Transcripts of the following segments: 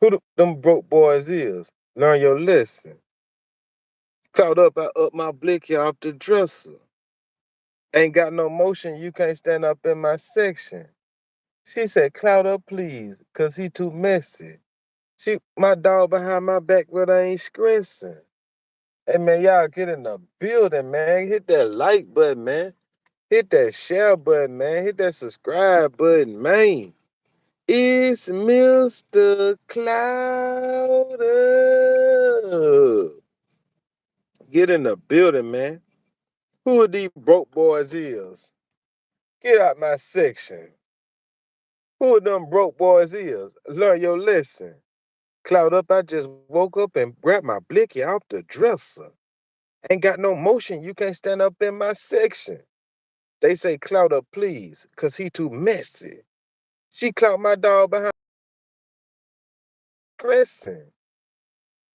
Who them broke boys is? Learn your lesson. Caught up, I up my blicky off the dresser. Ain't got no motion, you can't stand up in my section. She said, Clout up, please, cause he too messy. She my dog behind my back, but I ain't stressing. Hey man, y'all get in the building, man. Hit that like button, man. Hit that share button, man. Hit that subscribe button, man. It's Mr. Cloud. Get in the building, man. Who are these broke boys is? Get out my section. Who are them broke boys is? Learn your lesson. Cloud up, I just woke up and grabbed my blicky off the dresser. Ain't got no motion, you can't stand up in my section. They say clout up, please, cause he too messy. She clout my dog behind dressing.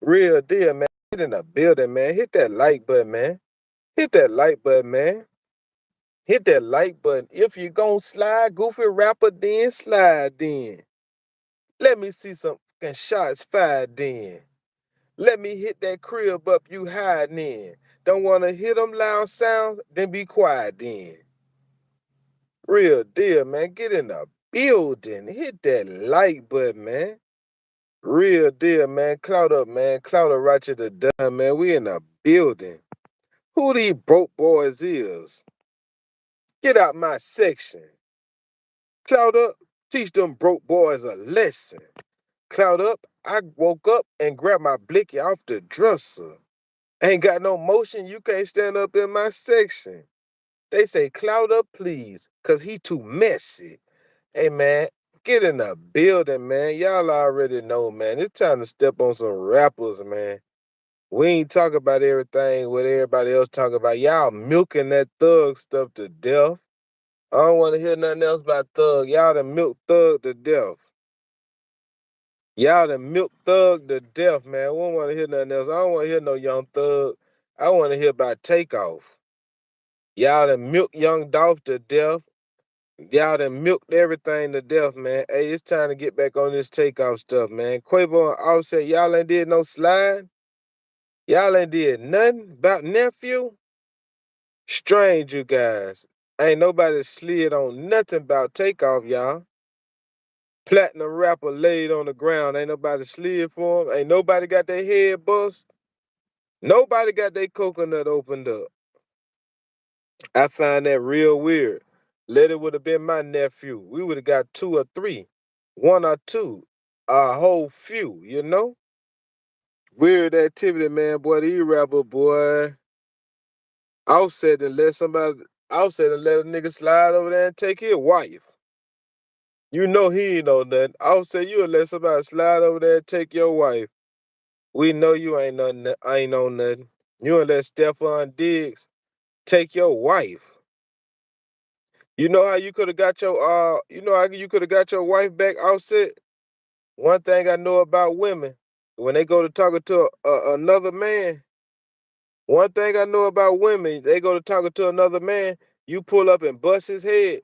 Real deal, man. Get in the building, man. Hit that like button, man. Hit that like button, man. Hit that like button. If you gon' slide, goofy rapper, then slide then. Let me see some fucking shots fired then. Let me hit that crib up you hiding in. Don't wanna hear them loud sounds? Then be quiet then. Real deal, man. Get in the building. Hit that like button, man. Real deal, man. Clout up, man. Clout up right to the done, man. We in the building. Who these broke boys is? Get out my section. Clout up, teach them broke boys a lesson. Clout up, I woke up and grabbed my blicky off the dresser. Ain't got no motion, you can't stand up in my section. They say clout up, please, cause he too messy. Hey man, get in the building, man. Y'all already know, man. It's time to step on some rappers, man. We ain't talk about everything what everybody else talk about. Y'all milking that thug stuff to death. I don't want to hear nothing else about thug. Y'all done milk thug to death. Y'all done milk thug to death, man. We don't want to hear nothing else. I don't want to hear no young thug. I want to hear about Takeoff. Y'all done milk young Dolph to death. Y'all done milked everything to death, man. Hey, it's time to get back on this Takeoff stuff, man. Quavo and Offset, y'all ain't did no slide. Y'all ain't did nothing about nephew. Strange, you guys. Ain't nobody slid on nothing about Takeoff, y'all. Platinum rapper laid on the ground. Ain't nobody slid for him. Ain't nobody got their head bust. Nobody got their coconut opened up. I find that real weird. Let it would have been my nephew. We would have got two or three, one or two, a whole few, you know? Weird activity, man, boy. These rapper, boy. Offset and let somebody, Offset and let a nigga slide over there and take his wife. You know he ain't know nothing. Offset, you would let somebody slide over there and take your wife. We know you ain't nothing, ain't know nothing. You would let Stephon Diggs take your wife. You know how you could have got your you know how you could have got your wife back, Offset? One thing I know about women, when they go to talking to another man, one thing I know about women, they go to talking to another man, you pull up and bust his head.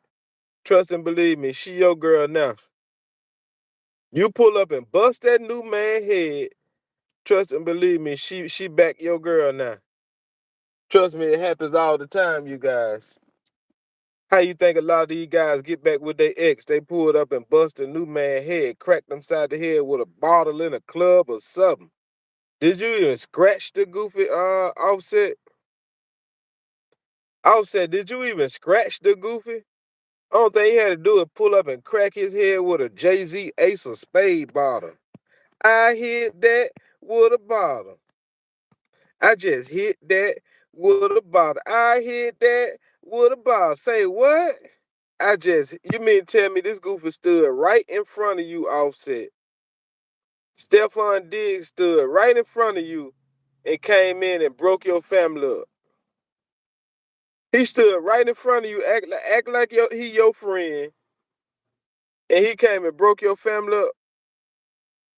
Trust and believe me, she your girl now. You pull up and bust that new man head. Trust and believe me, she back your girl now. Trust me, it happens all the time, you guys. How you think a lot of these guys get back with their ex? They pulled up and bust a new man head, cracked them side the head with a bottle in a club or something. Did you even scratch the goofy Offset? Offset, did you even scratch the goofy? Only thing he had to do is pull up and crack his head with a Jay-Z Ace of Spade bottle. I hit that with a bottle. I just hit that with a bottle. I hit that with a bottle. Say what? You mean to tell me this goofy stood right in front of you, Offset? Stephon Diggs stood right in front of you and came in and broke your family up. He stood right in front of you, act like he your friend, and he came and broke your family up.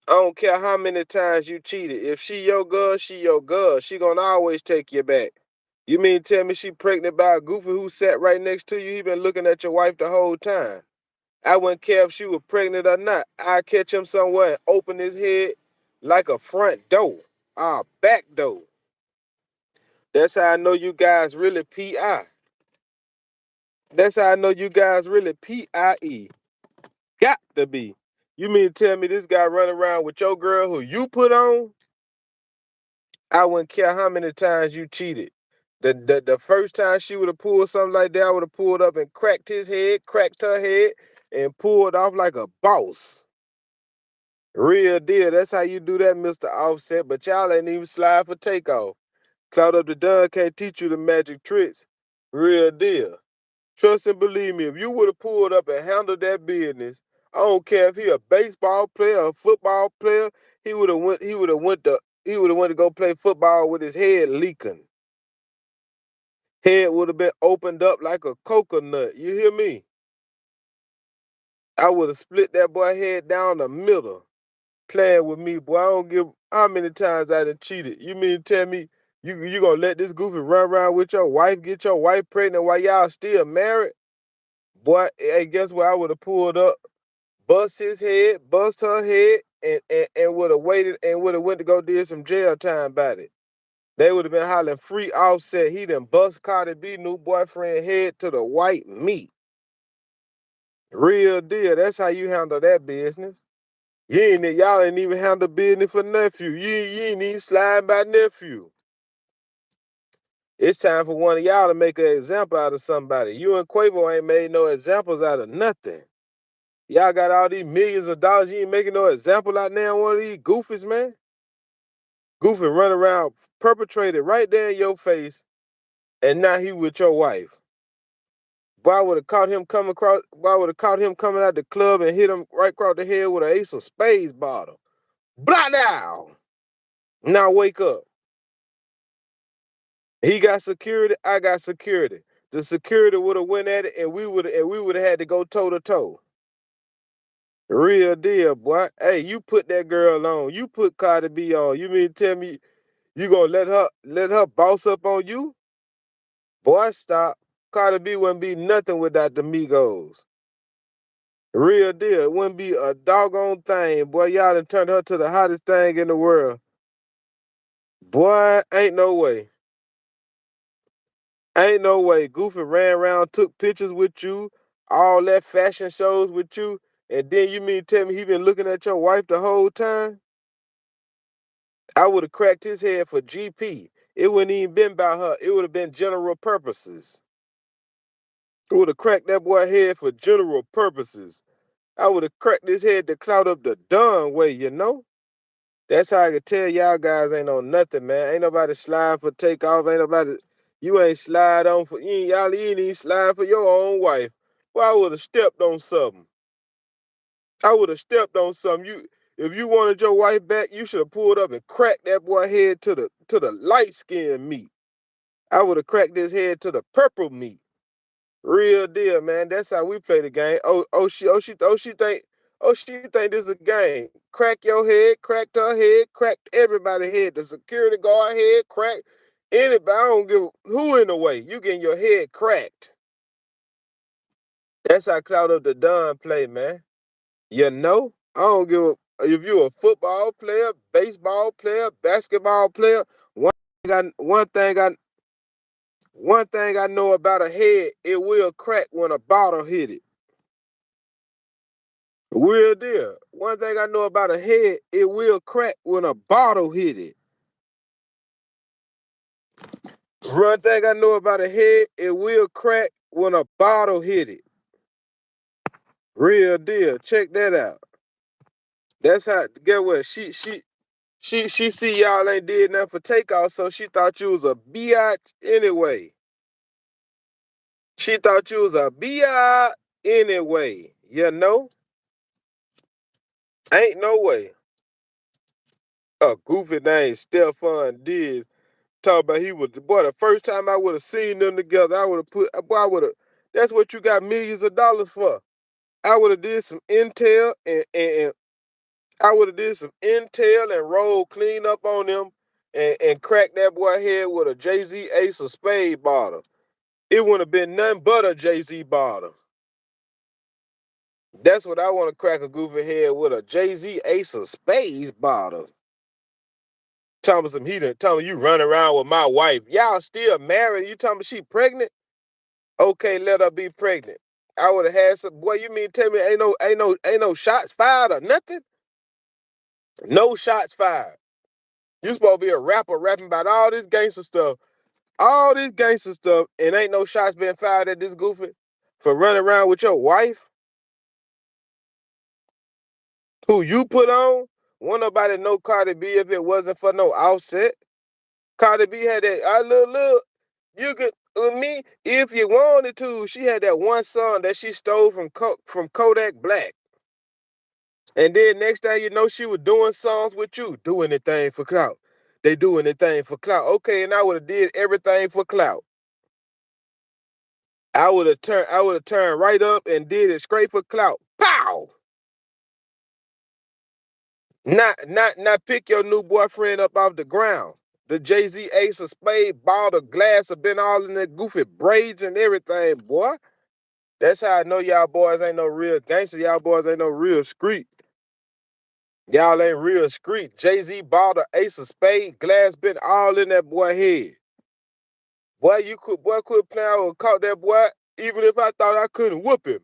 I don't care how many times you cheated. If she your girl, she your girl. She gonna always take you back. You mean to tell me she pregnant by a goofy who sat right next to you? He been looking at your wife the whole time. I wouldn't care if she was pregnant or not. I'd catch him somewhere and open his head like a front door, a back door. That's how I know you guys really PI. That's how I know you guys really PIE. Got to be. You mean to tell me this guy running around with your girl who you put on? I wouldn't care how many times you cheated. The first time she would have pulled something like that, I would have pulled up and cracked his head, cracked her head, and pulled off like a boss. Real deal. That's how you do that, Mr. Offset. But y'all ain't even slide for takeoff. Clout up the Dunn can't teach you the magic tricks. Real deal. Trust and believe me, if you would have pulled up and handled that business, I don't care if he a baseball player, a football player, he would have went to go play football with his head leaking. Head would have been opened up like a coconut. You hear me? I would have split that boy head down the middle. Playing with me, boy. I don't give how many times I done cheated. You mean to tell me you gonna let this goofy run around with your wife, get your wife pregnant while y'all still married? Boy, hey, guess what? I would have pulled up, bust his head, bust her head, and would have waited and would have went to go did some jail time about it. They would have been hollering free Offset. He done bust Cardi B new boyfriend head to the white meat. Real deal. That's how you handle that business. Y'all ain't even handle business for nephew. You ain't even sliding by nephew. It's time for one of y'all to make an example out of somebody. You and Quavo ain't made no examples out of nothing. Y'all got all these millions of dollars. You ain't making no example out there on one of these goofies, man. Goofy run around perpetrated right there in your face, and now he with your wife. Why would have caught him coming across? Why would have caught him coming out the club and hit him right across the head with an Ace of Spades bottle? Blah now. Now wake up. He got security. I got security. The security would have went at it, and we would have had to go toe to toe. Real deal, boy. Hey, you put that girl on. You put Cardi B on. You mean to tell me you gonna let her boss up on you? Boy, stop. Cardi B wouldn't be nothing without the Migos. Real deal. It wouldn't be a doggone thing. Boy, y'all done turned her to the hottest thing in the world. Boy, ain't no way. Ain't no way. Goofy ran around, took pictures with you, all that fashion shows with you, and then you mean tell me he been looking at your wife the whole time? I would have cracked his head for GP. It wouldn't even been about her. It would have been general purposes. It would have cracked that boy head for general purposes. I would have cracked his head to Clout up the Dunn way, you know? That's how I could tell y'all guys ain't on nothing, man. Ain't nobody slide for takeoff. Ain't nobody. You ain't slide on for you ain't even slide for your own wife. Well, I would have stepped on something. I would have stepped on something. If you wanted your wife back, you should have pulled up and cracked that boy head to the light skinned meat. I would have cracked his head to the purple meat. Real deal, man. That's how we play the game. She think this is a game. Crack your head, cracked her head, cracked everybody's head. The security guard head, cracked anybody. I don't give who in the way. You getting your head cracked. That's how Clout of the Don play, man. You know? I don't give a if you a football player, baseball player, basketball player. One thing I know about a head, it will crack when a bottle hit it. Real deal. One thing I know about a head, it will crack when a bottle hit it. One thing I know about a head, it will crack when a bottle hit it. Real deal. Check that out. That's how. Get what? She see y'all ain't did nothing for takeoff, so she thought you was a biatch anyway. She thought you was a biatch anyway. You know? Ain't no way. A goofy name Stephon did. Talk about he was boy. The first time I would have seen them together, I would have put. Boy, I would have. That's what you got millions of dollars for. I would have did some intel and I would have did some intel and roll clean up on them and crack that boy head with a Jay Z Ace of Spade bottle. It wouldn't have been nothing but a Jay Z bottle. That's what I want to crack a goofy head with, a Jay-Z Ace of Spades bottle. Talking some he done telling you run around with my wife. Y'all still married. You talking about she pregnant? Okay, let her be pregnant. I would have had some. Boy, you mean tell me ain't no shots fired or nothing? No shots fired. You supposed to be a rapper rapping about all this gangster stuff. All this gangster stuff, and ain't no shots being fired at this goofy for running around with your wife, who you put on. Won't nobody know Cardi B if it wasn't for no Offset. Cardi B had that look. You could with me if you wanted to. She had that one song that she stole from Kodak Black, and then next thing you know, she was doing songs with you, doing anything for clout. They doing anything for clout. Okay, and I would have did everything for clout. I would have turned right up and did it straight for clout. Pow! Not pick your new boyfriend up off the ground. The Jay-Z Ace of Spade ball of glass have been all in the goofy braids and everything, boy. That's how I know y'all boys ain't no real gangster. Y'all boys ain't no real street. Y'all ain't real street. Jay-Z ball the Ace of Spade glass been all in that boy head. Boy quit playing. I would have caught that boy. Even if I thought I couldn't whoop him,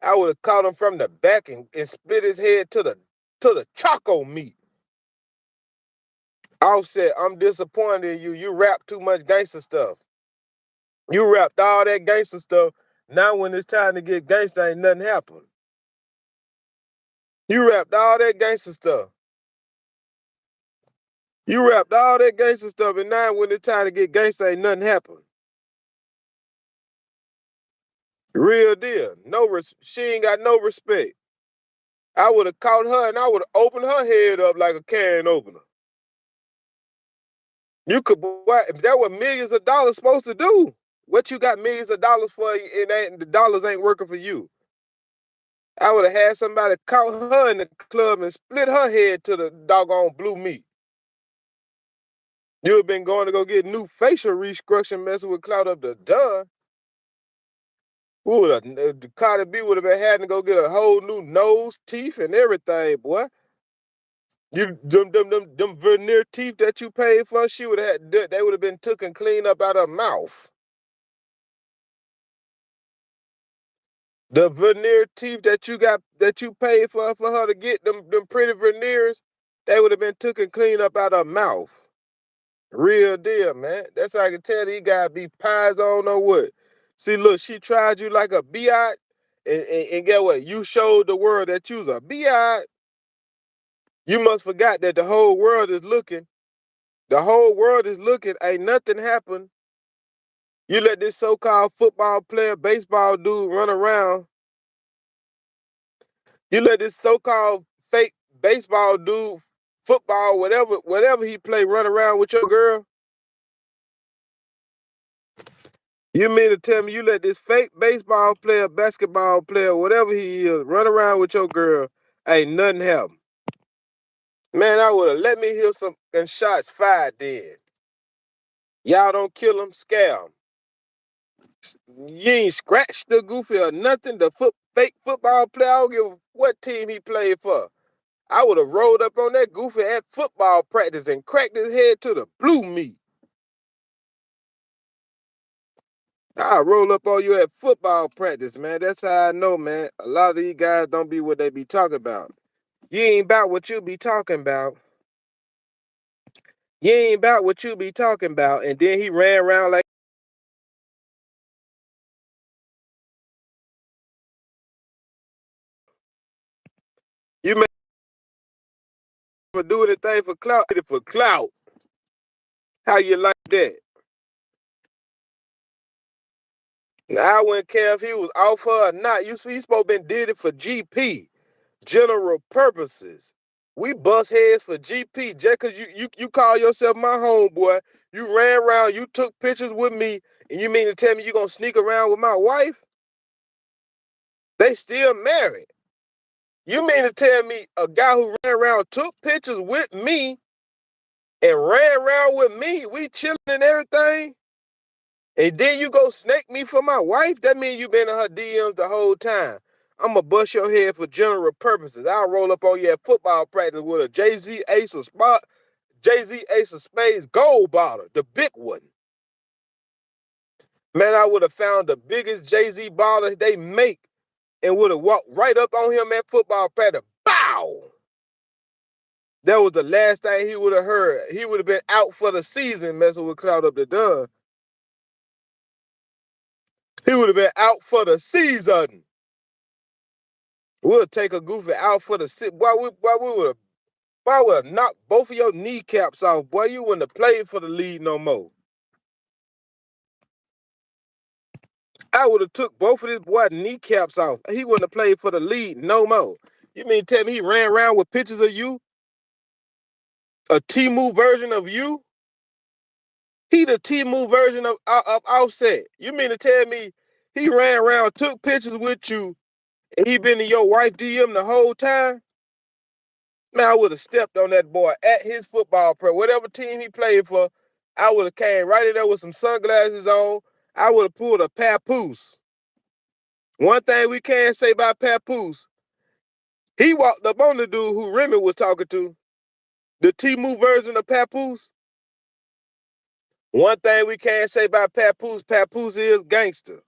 I would have caught him from the back and split his head to the choco meat. Offset, I'm disappointed in you. You rap too much gangster stuff. You rapped all that gangster stuff. Now when it's time to get gangster, ain't nothing happen. You rapped all that gangster stuff. You rapped all that gangster stuff, and now when it's time to get gangster, ain't nothing happen. Real deal. She ain't got no respect. I would have caught her and I would have opened her head up like a can opener. You could, that what millions of dollars supposed to do. What you got millions of dollars for, and the dollars ain't working for you. I would have had somebody caught her in the club and split her head to the doggone blue meat. You have been going to go get new facial reconstruction messing with Clout up the done. The Cardi B would have been having to go get a whole new nose, teeth, and everything, boy. Them veneer teeth that you paid for, she would have had. They would have been took and cleaned up out of her mouth. The veneer teeth that you paid for her to get them pretty veneers, they would have been took and cleaned up out of her mouth. Real deal, man. That's how I can tell these guys be pies on or what. See, look, she tried you like a biatch, and get what? You showed the world that you was a biatch. You must forgot that the whole world is looking. The whole world is looking. Ain't nothing happened. You let this so-called football player, baseball dude run around. You let this so-called fake baseball dude, football, whatever he play, run around with your girl. You mean to tell me you let this fake baseball player, basketball player, whatever he is, run around with your girl, ain't nothing happen? Man, I would have let me hear some shots fired then. Y'all don't kill him, scare him. You ain't scratched the goofy or nothing. The fake football player, I don't give what team he played for. I would have rolled up on that goofy at football practice and cracked his head to the blue meat. I roll up on you at football practice, man. That's how I know, man. A lot of these guys don't be what they be talking about. You ain't about what you be talking about. You ain't about what you be talking about. And then he ran around like you may do anything for clout. For clout. How you like that? Now, I wouldn't care if he was off her or not. He supposed to been did it for GP, general purposes. We bust heads for GP just because you call yourself my homeboy. You ran around, you took pictures with me, and you mean to tell me you gonna sneak around with my wife? They still married. You mean to tell me a guy who ran around, took pictures with me, and ran around with me, we chilling and everything, and then you go snake me for my wife? That means you been in her DMs the whole time. I'ma bust your head for general purposes. I'll roll up on you at football practice with a Jay-Z Ace of Spades gold bottle, the big one. Man, I would have found the biggest Jay-Z bottle they make and would have walked right up on him at football practice. Bow! That was the last thing he would have heard. He would have been out for the season messing with Clout up the Dunn. He would have been out for the season. We'll take a goofy out for the season. Why would have knocked both of your kneecaps off, boy? You wouldn't have played for the league no more. I would have took both of this boy kneecaps off. He wouldn't have played for the league no more. You mean tell me he ran around with pictures of you? A T-Move version of you? He the T-Move version of Offset. You mean to tell me he ran around, took pictures with you, and he been in your wife DM the whole time? Man, I would have stepped on that boy at his football prep. Whatever team he played for, I would have came right in there with some sunglasses on. I would have pulled a papoose. One thing we can say about papoose, he walked up on the dude who Remy was talking to, the T-Move version of papoose. One thing we can't say about papoose, papoose is gangster.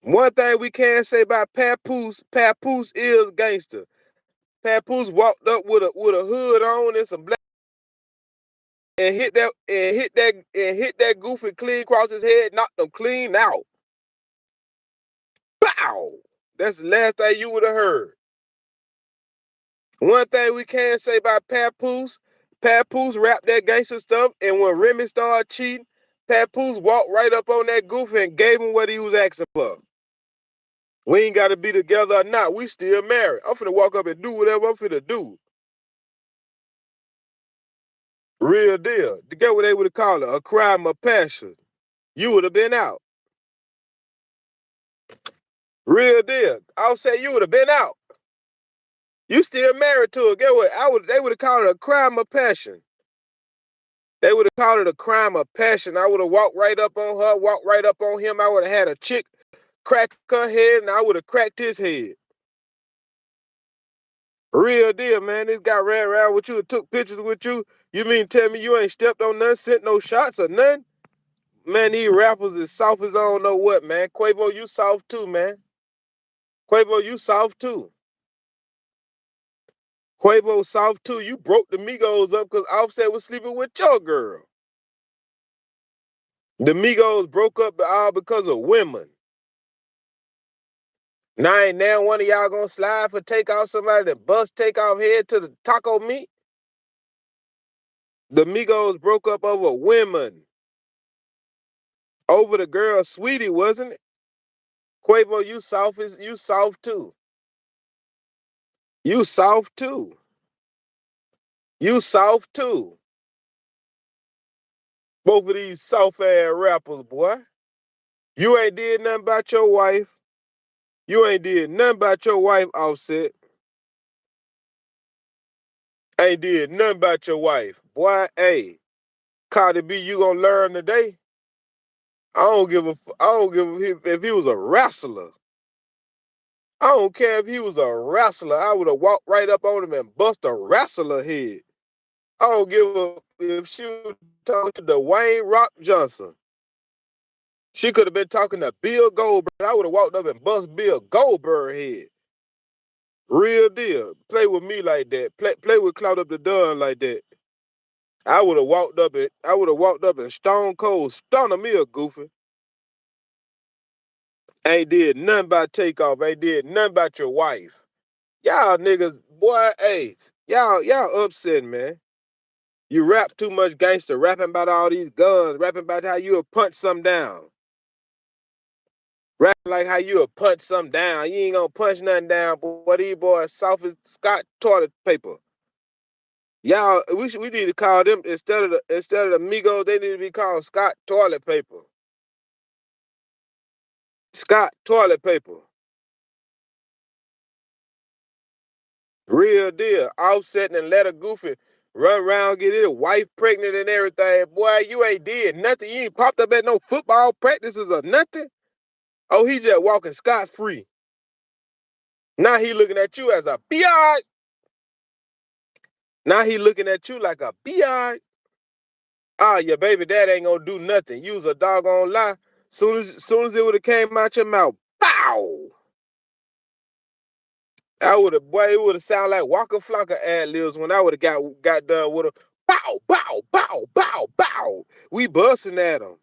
One thing we can't say about papoose, papoose is gangster. Papoose walked up with a hood on and some black and hit that goofy clean across his head, knocked him clean out. Bow! That's the last thing you would have heard. One thing we can say about Papoose, Papoose rapped that gangster stuff, and when Remy started cheating, Papoose walked right up on that goofy and gave him what he was asking for. We ain't got to be together or not. We still married. I'm finna walk up and do whatever I'm finna do. Real deal. To get what they would have called it, a crime of passion. You would have been out. Real deal. I'll say you would have been out. You still married to her. Get what? They would have called it a crime of passion. They would have called it a crime of passion. I would have walked right up on her, walked right up on him. I would have had a chick crack her head, and I would have cracked his head. Real deal, man. This guy ran around with you and took pictures with you. You mean tell me you ain't stepped on nothing, sent no shots or nothing? Man, these rappers is soft as I don't know what, man. Quavo, you soft too, man. Quavo, you soft too. Quavo soft too. You broke the Migos up because Offset was sleeping with your girl. The Migos broke up all because of women. Now ain't now one of y'all gonna slide for Takeoff somebody that bust Takeoff head to the taco meat? The Migos broke up over women. Over the girl Sweetie, wasn't it? Quavo, you soft too. You soft too. You soft too. Both of these soft ass rappers, boy. You ain't did nothing about your wife. You ain't did nothing about your wife, Offset. Ain't did nothing about your wife. Boy, hey, Cardi B, you gonna learn today? I don't give if he was a wrestler. I don't care if he was a wrestler. I would have walked right up on him and bust a wrestler head. I don't give a if she was talking to Dwayne Rock Johnson. She could have been talking to Bill Goldberg. I would have walked up and bust Bill Goldberg head. Real deal. Play with me like that. Play with Clout up the Dunn like that. I would have walked up and stone cold stunner me a goofy. Ain't did nothing about Takeoff. Ain't did nothing about your wife. Y'all niggas, boy, hey, y'all upset, man. You rap too much gangster, rapping about all these guns, rapping about how you'll punch some down. Rapping like how you'll punch some down. You ain't gonna punch nothing down, boy. These boys soft as Scott toilet paper. Y'all, we need to call them instead of the Migos, they need to be called Scott toilet paper. Scott toilet paper. Real deal. Offsetting and let a goofy run around, get his wife pregnant and everything. Boy, you ain't did nothing. You ain't popped up at no football practices or nothing. Oh, he just walking scot-free. Now he looking at you as a biatch. Now he looking at you like a biatch. Ah, your baby dad ain't gonna do nothing. You was a doggone lie. Soon as it would have came out your mouth, bow. I would have, boy, it would have sounded like Waka Flocka ad libs when I would have got done with a bow, bow, bow, bow, bow. We busting at him.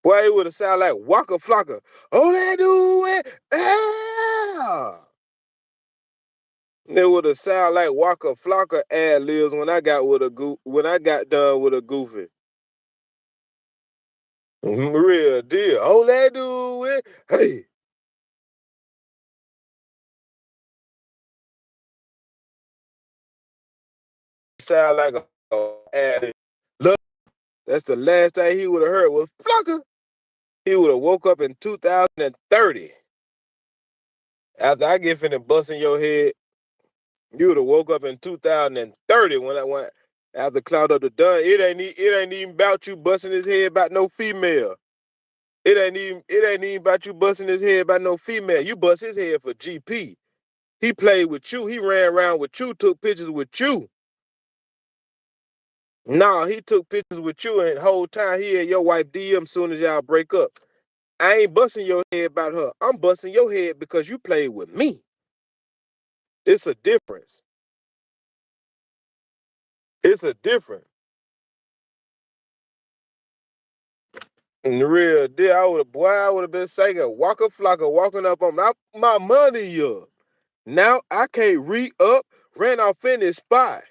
Boy, it would have sounded like Waka Flocka. Oh, they do it. Ah. It would have sounded like Waka Flocka ad libs when I got done with a goofy. Real deal. Oh, they do it. Hey. Sound like a ad. Look, that's the last thing he would have heard was Flocka. He would have woke up in 2030. After I get finished busting your head, you would have woke up in 2030 when I went after Clout up the done. It ain't even about you busting his head about no female. It ain't even about you busting his head about no female. You bust his head for GP. He played with you. He ran around with you, took pictures with you. Nah, he took pictures with you, and the whole time he had your wife DM soon as y'all break up. I ain't busting your head about her. I'm busting your head because you played with me. It's a difference. It's a difference. In the real deal, I would have been singing Waka Flocka walking up on my money, yeah. Now I can't re-up, ran off in this spot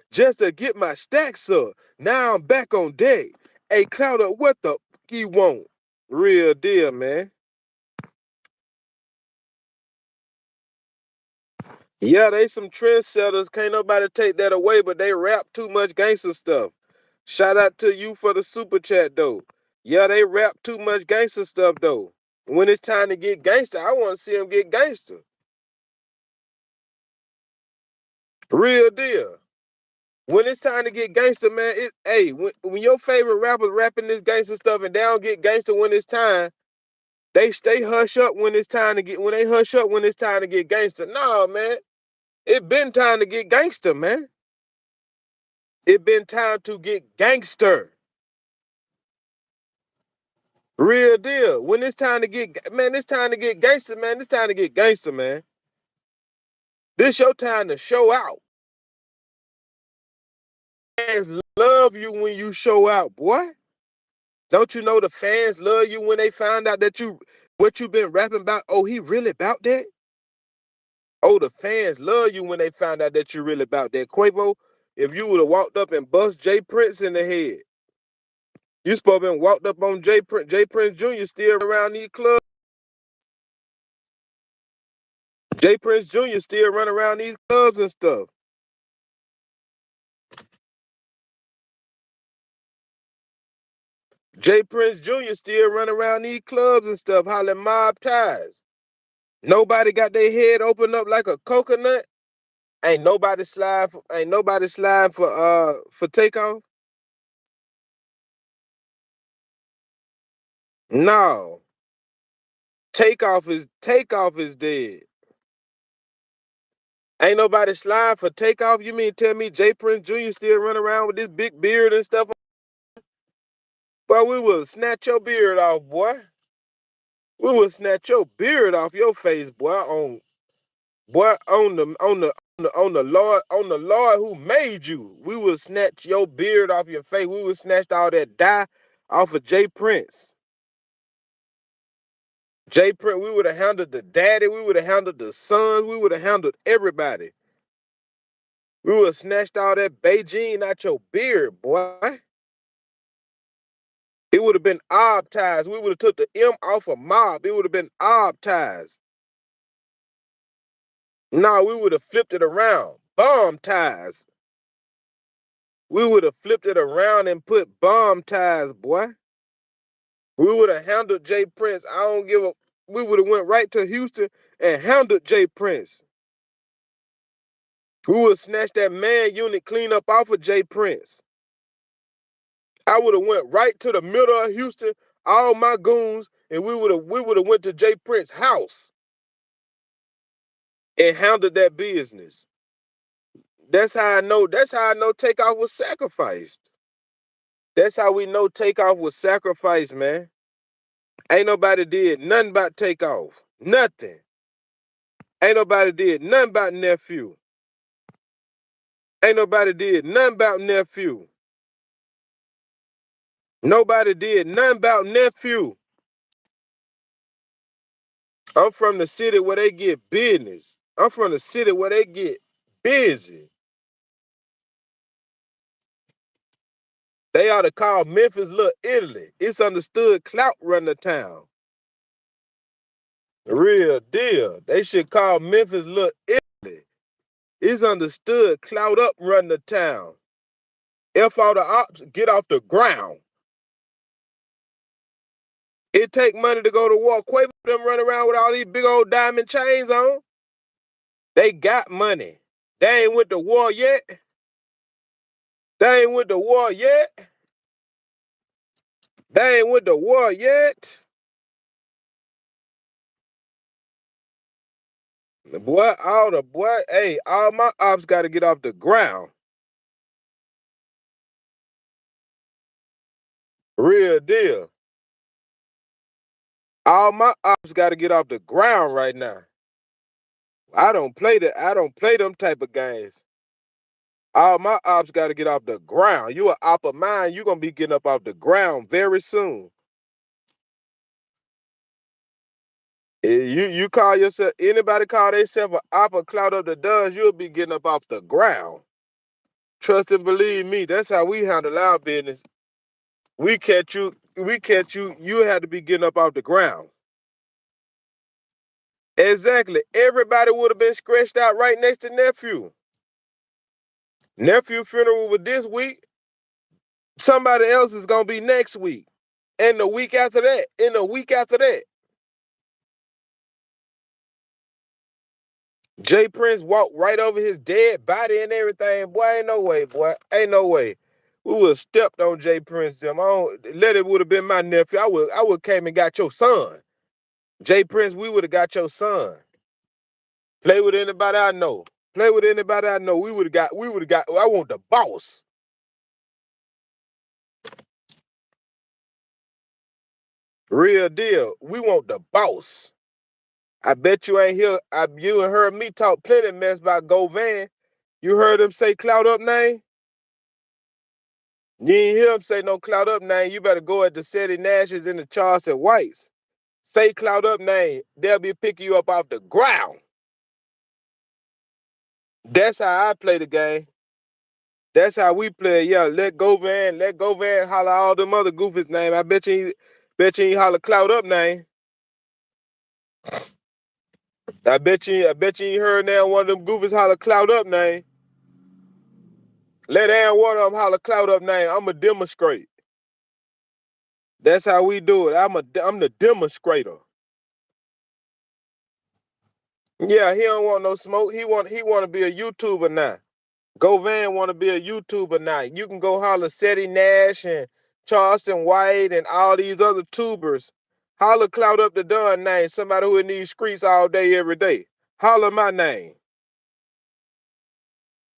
just to get my stacks up. Now I'm back on deck. Hey, Clout up, what the you want? Real deal, man. Yeah, they some trendsetters. Can't nobody take that away, but they rap too much gangster stuff. Shout out to you for the super chat, though. Yeah, they rap too much gangster stuff, though. When it's time to get gangster, I want to see them get gangster. Real deal. When it's time to get gangster, man, when your favorite rappers rapping this gangster stuff and they don't get gangster when it's time, they hush up when it's time to get when they hush up when it's time to get gangster. No, man. It been time to get gangster, man. It been time to get gangster. Real deal. When it's time to get man, it's time to get gangster, man. It's time to get gangster, man. This your time to show out. Fans love you when you show out, boy. Don't you know the fans love you when they find out that what you been rapping about? Oh, he really about that? Oh, the fans love you when they find out that you really about that. Quavo, if you would have walked up and bust J Prince in the head, you supposed to been walked up on J Prince Jr. still around these clubs. J Prince Jr. still run around these clubs and stuff. J Prince Jr. still run around these clubs and stuff, hollering mob ties. Nobody got their head open up like a coconut. Ain't nobody slide for Takeoff. No. Takeoff is dead. Ain't nobody slide for Takeoff. You mean tell me J Prince Jr. still run around with this big beard and stuff? Boy, we will snatch your beard off, boy. We will snatch your beard off your face, boy. On the Lord who made you. We will snatch your beard off your face. We will snatch all that dye off of J Prince. J Prince, we would have handled the daddy, we would have handled the sons, we would have handled everybody. We would have snatched all that Beijing out your beard, boy. It would have been ob ties. We would have took the M off of mob. It would have been ob ties. No, we would have flipped it around. Bomb ties. We would have flipped it around and put bomb ties, boy. We would have handled J Prince. I don't give a. We would have went right to Houston and handled J Prince. We would have snatched that man unit clean up off of J Prince. I would have went right to the middle of Houston, all my goons, and we would have went to J Prince's house. and handled that business. That's how I know. That's how I know Takeoff was sacrificed. That's how we know Takeoff was sacrificed, man. Ain't nobody did nothing about Takeoff. Nothing. Ain't nobody did nothing about nephew. Ain't nobody did nothing about nephew. Nobody did nothing about nephew. I'm from the city where they get business. I'm from the city where they get busy. They ought to call Memphis Little Italy. It's understood Clout run the town. Real deal. They should call Memphis Little Italy. It's understood Clout up run the town. F all the ops, get off the ground. It take money to go to war. Quavo them run around with all these big old diamond chains on. They got money. They ain't went to war yet. They ain't went to war yet. They ain't went to war yet. Boy, all my ops got to get off the ground. Real deal. All my ops got to get off the ground right now. I don't play them type of games. All my ops got to get off the ground. You an op of mine, you gonna be getting up off the ground very soon. You call yourself, anybody call themselves an op or Clout up the duns, you'll be getting up off the ground. Trust and believe me, that's how we handle our business. We catch you, you have to be getting up off the ground. Exactly. Everybody would have been scratched out right next to nephew. Nephew funeral was this week. Somebody else is gonna be next week. And the week after that. And the week after that. J Prince walked right over his dead body and everything. Boy, ain't no way, boy. Ain't no way. We would have stepped on J Prince. Them. Let it would have been my nephew. I would came and got your son. J Prince, we would have got your son. Play with anybody I know. Play with anybody I know. We would have got, I want the boss. Real deal. We want the boss. I bet you ain't hear, you and heard me talk plenty mess about Govan. You heard him say Clout up name? You ain't hear him say no Clout up name. You better go at the City Nashes and the Charleston Whites. Say Clout up name. They'll be picking you up off the ground. That's how I play the game. That's how we play. Yeah, let Govan holler all them other goofies name. I bet you ain't holler Clout up name. I bet you ain't heard now one of them goofies holler Clout up name. Let Aaron one of them holler Clout up name. I'ma demonstrate. That's how we do it. I'm the demonstrator. Yeah, he don't want no smoke. He want to be a YouTuber now. Govan want to be a YouTuber now. You can go holler Seti Nash and Charleston White and all these other tubers. Holler Clout up the Dunn name. Somebody who in these streets all day, every day. Holler my name.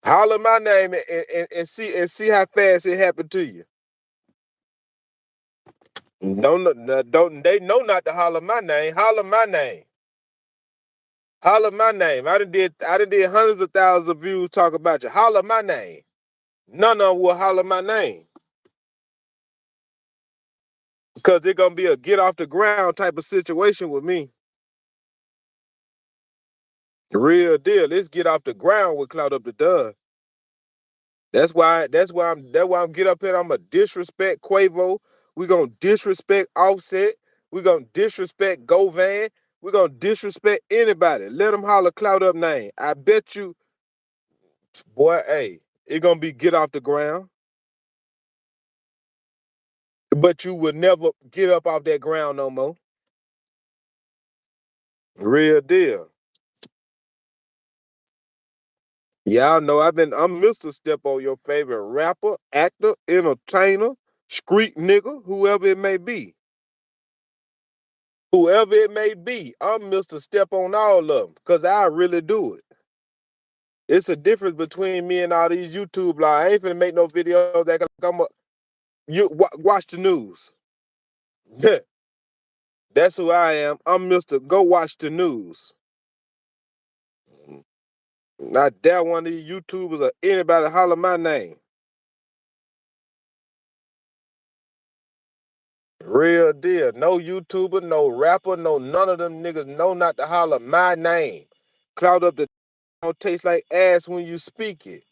Holler my name and see how fast it happened to you. Don't they know not to holler my name? Holler my name. Holler my name. I done did hundreds of thousands of views talk about you. Holler my name. None of them will holler my name. Because it's gonna be a get off the ground type of situation with me. The real deal. Let's get off the ground with Clout up the Dub. That's why I'm get up here. I'm gonna disrespect Quavo. We gonna disrespect Offset. We gonna disrespect Govan. We gonna disrespect anybody. Let them holler Clout up name. I bet you, boy, hey, it gonna be get off the ground. But you would never get up off that ground no more. Real deal. Y'all know I'm Mr. Step on your favorite rapper, actor, entertainer, street nigga, whoever it may be. Whoever it may be, I'm Mr. Step on all of them because I really do it. It's a difference between me and all these YouTube blogs. I ain't finna make no videos that come up. Watch the news. That's who I am. I'm Mr. Go watch the news. Not dare one of these YouTubers or anybody holler my name. Real deal. No YouTuber, no rapper, no none of them niggas know not to holler my name. Clout up the don't taste like ass when you speak it.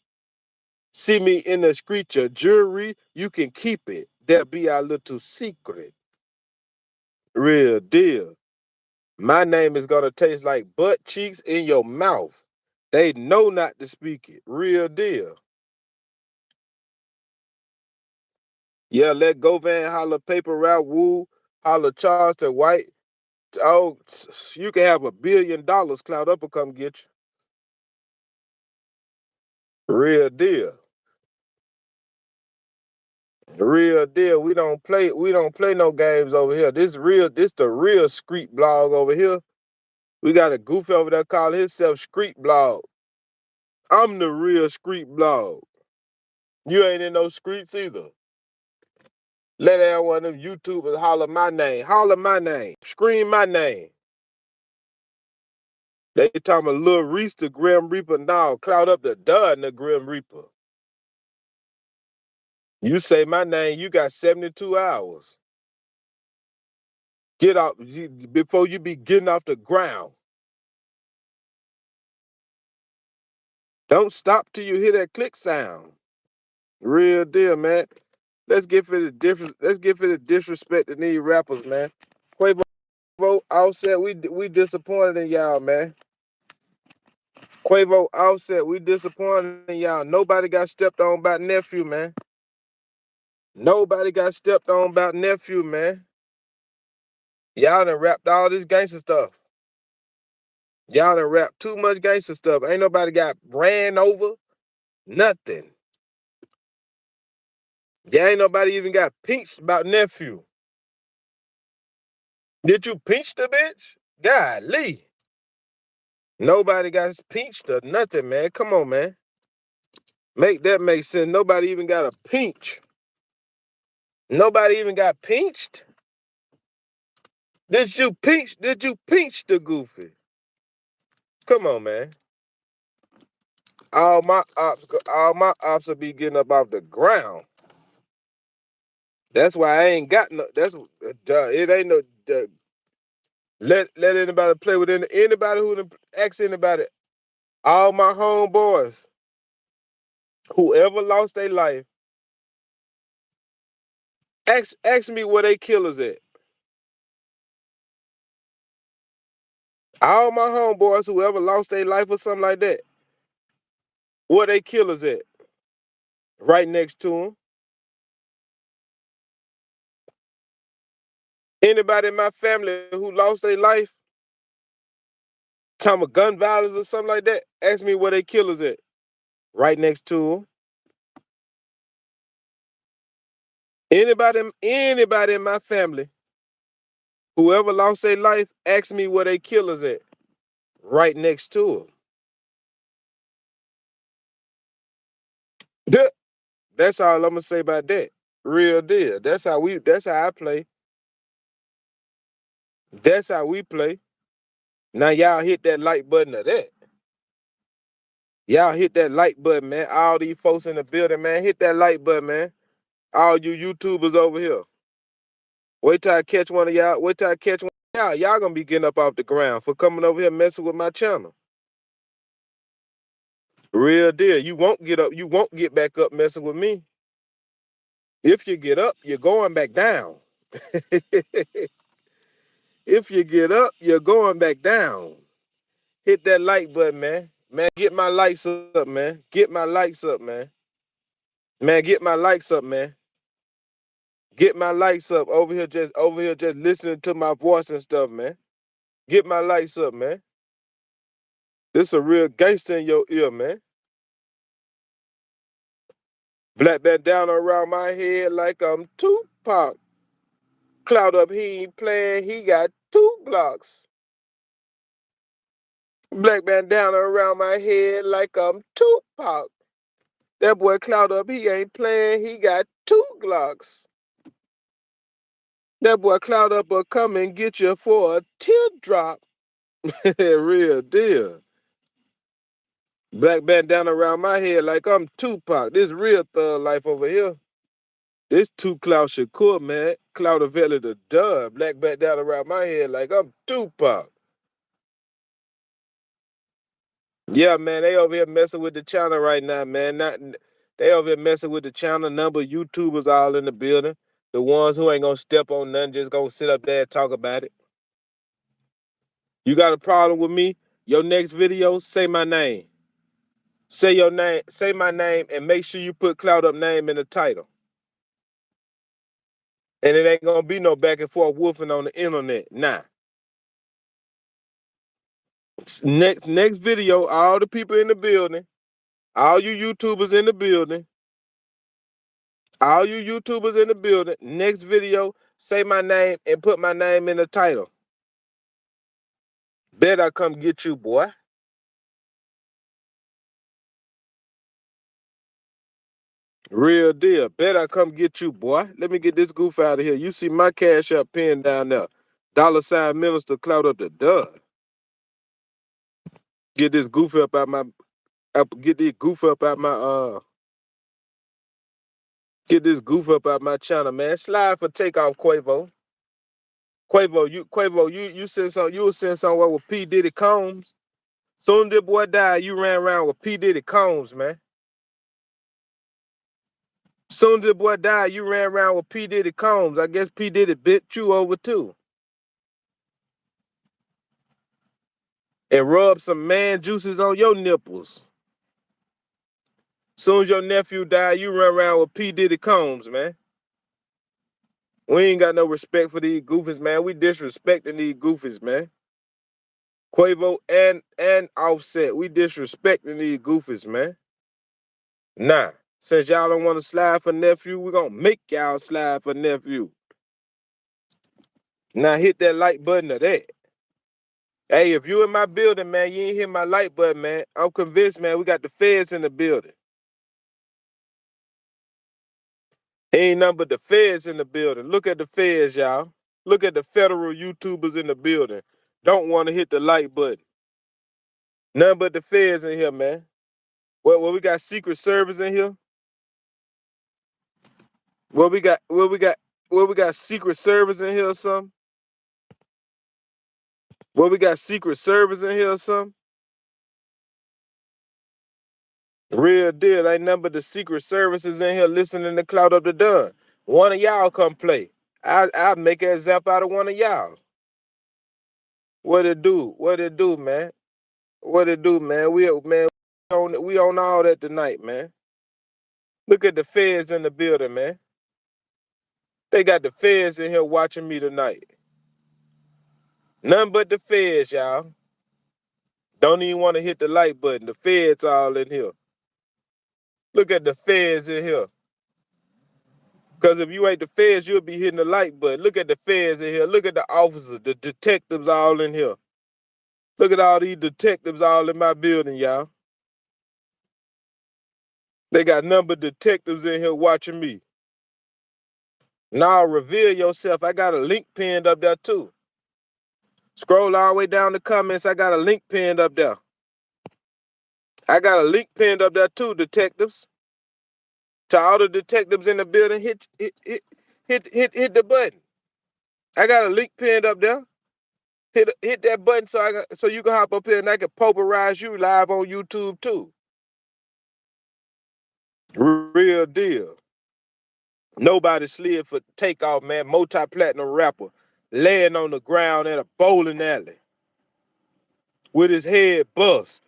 See me in the street, your jewelry, you can keep it. That be our little secret. Real deal. My name is gonna taste like butt cheeks in your mouth. They know not to speak it. Real deal. Yeah, let Govan holler paper route woo, holler Charleston White. Oh, you can have $1 billion. Cloud up will come get you. Real deal. Real deal. We don't play. We don't play no games over here. This real. This the real street blog over here. We got a goofy over there calling himself street blog. I'm the real street blog. You ain't in no streets either. Let that one of them YouTubers holler my name. Holler my name. Scream my name. They talking about Lil Reese the Grim Reaper. Now Cloud up the dud the Grim Reaper. You say my name, you got 72 hours. Get off before you be getting off the ground. Don't stop till you hear that click sound. Real deal, man. Let's get for the difference. Let's get for the disrespect of these rappers, man. Quavo, Offset, we disappointed in y'all, man. Quavo, Offset, we disappointed in y'all. Nobody got stepped on by nephew, man. Nobody got stepped on about nephew, man. Y'all done rapped all this gangster stuff. Y'all done rapped too much gangster stuff. Ain't nobody got ran over. Nothing. Yeah, ain't nobody even got pinched about nephew. Did you pinch the bitch? Golly. Nobody got pinched or nothing, man. Come on, man. Make that make sense. Nobody even got a pinch. Nobody even got pinched? Did you pinch? Did you pinch the goofy? Come on, man. All my ops will be getting up off the ground. That's why I ain't got no. That's it ain't no. Let anybody play with anybody who ask anybody. All my homeboys, whoever lost their life, ask me where they killers at. All my homeboys, whoever lost their life or something like that, where they killers at? Right next to them. Anybody in my family who lost their life, time of gun violence or something like that, ask me where they killers at. Right next to them. Anybody in my family, whoever lost their life, ask me where they killers at. Right next to them. That's all I'm gonna say about that. Real deal. That's how I play. That's how we play. Now y'all hit that like button of that. Y'all hit that like button, man. All these folks in the building, man, hit that like button, man. All you YouTubers over here. Wait till I catch one of y'all. Wait till I catch one of y'all. Y'all gonna be getting up off the ground for coming over here messing with my channel. Real deal. You won't get up. You won't get back up messing with me. If you get up, you're going back down. If you get up, you're going back down. Hit that like button, man. Man, get my likes up, man. Get my likes up, man. Man, get my likes up, man. Get my likes up over here just listening to my voice and stuff, man. Get my likes up, man. This a real gangster in your ear, man. Black bandana around my head like I'm Tupac. Clout up, he ain't playing. He got 2 Glocks. Black bandana around my head like I'm Tupac. That boy Clout up, he ain't playing, he got 2 Glocks. That boy Clout up will come and get you for a teardrop. Real deal. Black bandana around my head like I'm Tupac. This real thug life over here. This 2 Clout Shakur, man. Clout of Valley the dub. Black bandana around my head like I'm Tupac. Yeah, man, they over here messing with the channel right now, man. They over here messing with the channel. Number of YouTubers all in the building. The ones who ain't gonna step on nothing, just gonna sit up there and talk about it. You got a problem with me? Your next video, say my name. Say your name, say my name, and make sure you put Clout Up name in the title. And it ain't gonna be no back and forth woofing on the internet. Nah. Next video, all the people in the building, all you YouTubers in the building, all you YouTubers in the building, next video, say my name and put my name in the title. Bet I come get you, boy. Real deal. Bet I come get you, boy. Let me get this goof out of here. You see my cash up pinned down there. $ Minister Clout Up the dub. Get this goof up out my get this goof up out my get this goof up out my channel, man. Slide for Takeoff, Quavo. Quavo, you send some, you was send somewhere with P. Diddy Combs. Soon as the boy died, you ran around with P. Diddy Combs, man. Soon as the boy died, you ran around with P. Diddy Combs. I guess P. Diddy bit you over too. And rubbed some man juices on your nipples. Soon as your nephew died, you run around with P. Diddy Combs, man. We ain't got no respect for these goofies, man. We disrespecting these goofies, man. Quavo and Offset, we disrespecting these goofies, man. Nah, since y'all don't want to slide for nephew, we gonna make y'all slide for nephew. Now hit that like button of that. Hey, if you in my building, man, you ain't hit my like button, man. I'm convinced, man, we got the feds in the building. Ain't nothing but the feds in the building. Look at the feds, y'all. Look at the federal YouTubers in the building. Don't want to hit the like button. Nothing but the feds in here, man. What we got Secret Service in here? What we got Secret Service in here or something? What we got Secret Service in here or something? Real deal. Ain't nothing but the Secret Services in here listening to Clout Up the Dun. One of y'all come play. I'll make a zap out of one of y'all. What it do? What it do, man? What it do, man? We on all that tonight, man. Look at the feds in the building, man. They got the feds in here watching me tonight. None but the feds, y'all. Don't even want to hit the like button. The feds all in here. Look at the feds in here. Because if you ain't the feds, you'll be hitting the like button. Look at the feds in here. Look at the officers, the detectives all in here. Look at all these detectives all in my building, y'all. They got number detectives in here watching me. Now reveal yourself. I got a link pinned up there too. Scroll all the way down the comments. I got a link pinned up there. I got a link pinned up there too, detectives. To all the detectives in the building, hit the button. I got a link pinned up there. Hit that button so you can hop up here and I can popularize you live on YouTube too. Real deal. NoBody slid for Takeoff, man. Multi-platinum rapper laying on the ground at a bowling alley with his head bust.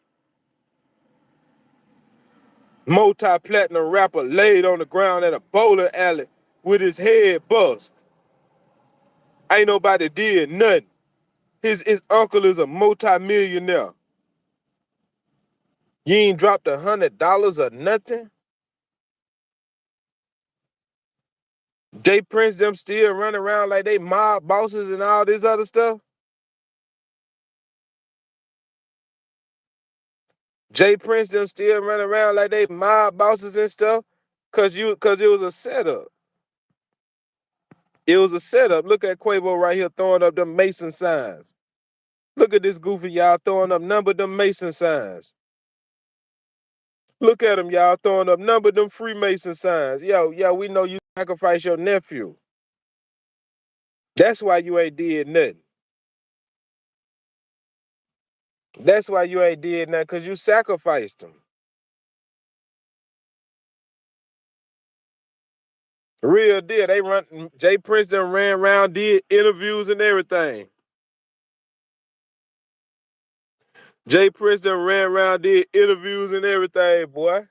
Multi-platinum rapper laid on the ground at a bowling alley with his head bust. Ain't nobody did nothing. His uncle is a multi-millionaire. You ain't dropped $100 or nothing? J Prince them still running around like they mob bosses and all this other stuff? J Prince them still running around like they mob bosses and stuff, cause it was a setup. It was a setup. Look at Quavo right here throwing up them Mason signs. Look at this goofy y'all throwing up number them Mason signs. Look at him, y'all throwing up number them Freemason signs. Yo, we know you sacrificed your nephew. That's why you ain't did nothing. That's why you ain't did nothing, cause you sacrificed him. Real deal. They run. Jay Prince done ran around, did interviews and everything. Jay Prince done ran around, did interviews and everything, boy.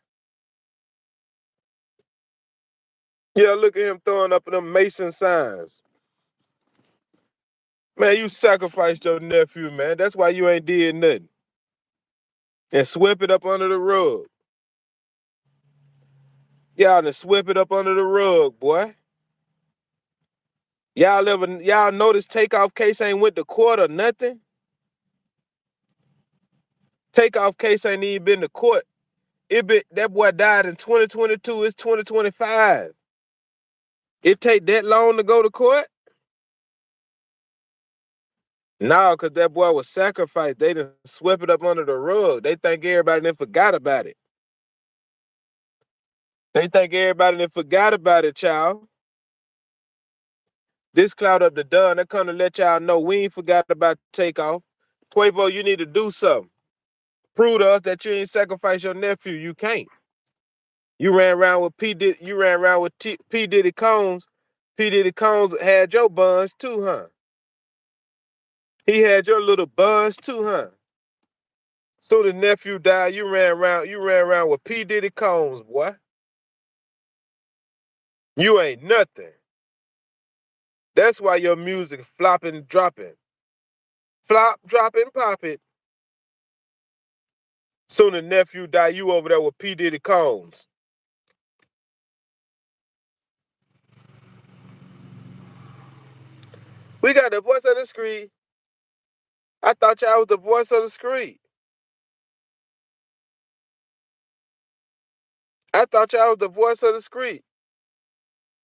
Yeah, look at him throwing up them Mason signs. Man, you sacrificed your nephew, man. That's why you ain't did nothing. And swept it up under the rug. Y'all done swept it up under the rug, boy. Y'all notice Takeoff case ain't went to court or nothing? Takeoff case ain't even been to court. That boy died in 2022. It's 2025. It take that long to go to court? No, because that boy was sacrificed. They done swept it up under the rug. They think everybody done forgot about it. They think everybody done forgot about it, child. This Clout up the done. They come to let y'all know we ain't forgot about Takeoff. Quavo, you need to do something. Prove to us that you ain't sacrificed your nephew. You can't. You ran around with P. Diddy Combs. P. Diddy Combs had your buns too, huh? He had your little buns too, huh? So the nephew died, you ran around with P. Diddy Combs, boy. You ain't nothing. That's why your music flopping, dropping. Flop, dropping, pop it. Soon the nephew died, you over there with P. Diddy Combs. We got the voice of the street. I thought y'all was the voice of the street. I thought y'all was the voice of the street.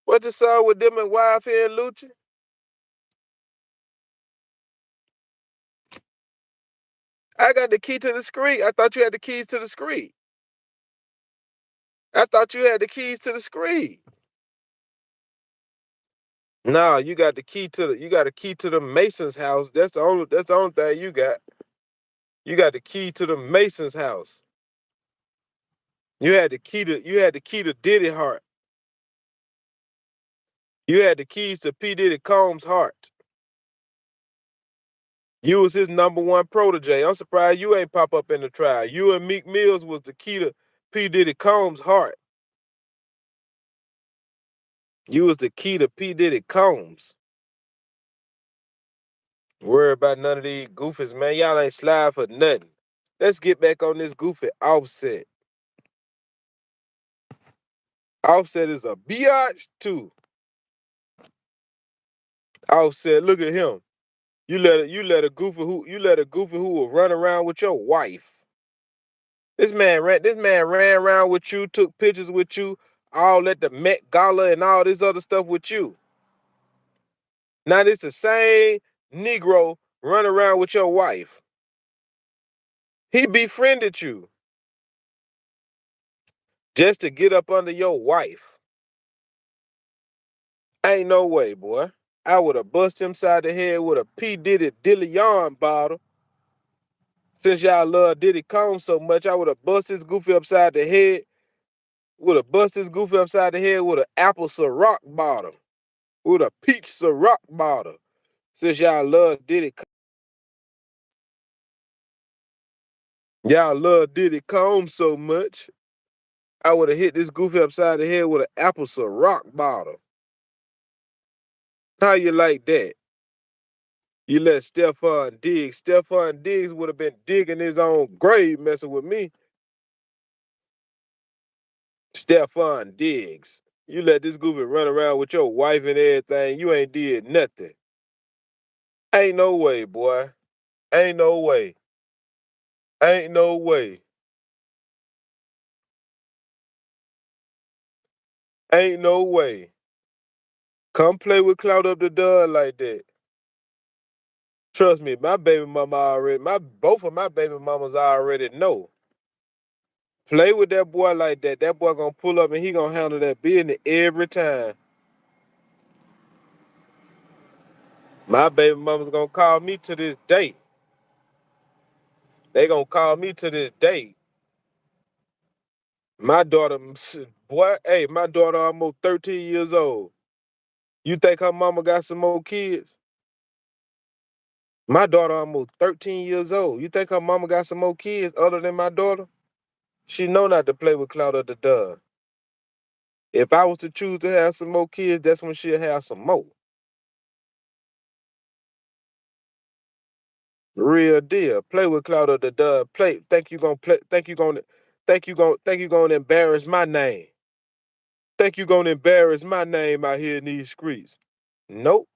What the song with them and Wife here and Lucci? I got the key to the street. I thought you had the keys to the street. I thought you had the keys to the street. No, you got the key to the Mason's house. That's the only thing you got. You got the key to the Mason's house. You had the key to Diddy heart. You had the keys to P. Diddy Combs' heart. You was his number one protege. I'm surprised you ain't pop up in the trial. You and Meek Mills was the key to P. Diddy Combs' heart. You was the key to P. Diddy Combs. Worry about none of these goofies, man. Y'all ain't slide for nothing. Let's get back on this goofy Offset. Offset is a biatch too. Offset, look at him. You let a goofy who will run around with your wife. This man ran around with you, took pictures with you, all at the Met Gala and all this other stuff with you. Now this the same Negro run around with your wife. He befriended you just to get up under your wife. Ain't no way, boy. I would have bust him side the head with a P. Diddy Dillion bottle. Since y'all love Diddy Combs so much, I would have bust this goofy upside the head. Would have bust this goofy upside the head with an apple Ciroc bottle. With a peach Ciroc bottle. Since y'all love Diddy Combs so much, I would have hit this goofy upside the head with an apple Ciroc bottle. How you like that? You let Stephon Diggs. Stephon Diggs would have been digging his own grave messing with me. Stephon Diggs. You let this goofy run around with your wife and everything. You ain't did nothing. Ain't no way, boy. Ain't no way. Ain't no way. Ain't no way. Come play with Clout up the dud like that. Trust me, my baby mama already, both of my baby mamas already know. Play with that boy like that. That boy gonna pull up and he gonna handle that business every time. My baby mama's gonna call me to this day. They gonna call me to this day. My daughter, boy, hey, my daughter almost 13 years old. You think her mama got some more kids? My daughter almost 13 years old. You think her mama got some more kids other than my daughter? She know not to play with Cloud of the Dun. If I was to choose to have some more kids, that's when she'll have some more. Real deal. Play with Cloud of the Dun. Think you gonna play? Think you gonna embarrass my name? Think you gonna embarrass my name out here in these streets? Nope.